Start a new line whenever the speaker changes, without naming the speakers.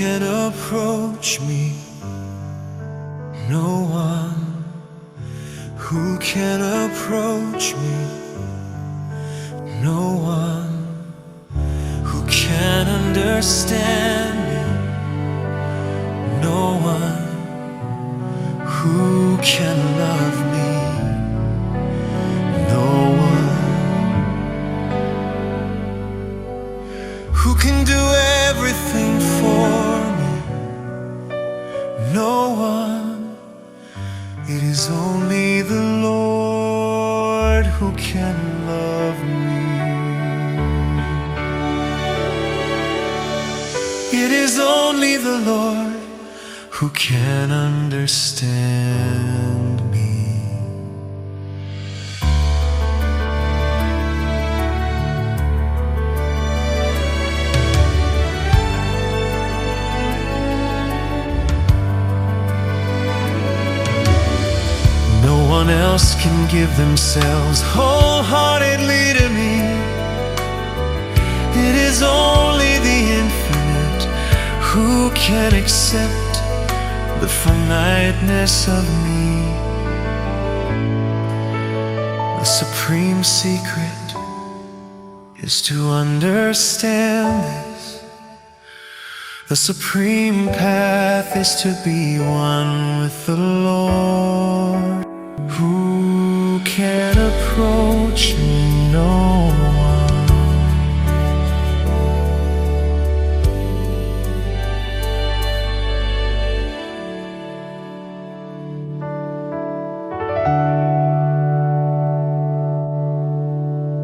can approach me? No one. Who can approach me? No one. Who can understand me? No one. Who can love me? No one. Who can do everything for me? No one. It is only the Lord who can love me. It is only the Lord who can understand me. No one else can give themselves wholeheartedly to me. It is only the infinite who can accept the finiteness of me. The supreme secret is to understand this. The supreme path is to be one with the Lord. Who can approach me?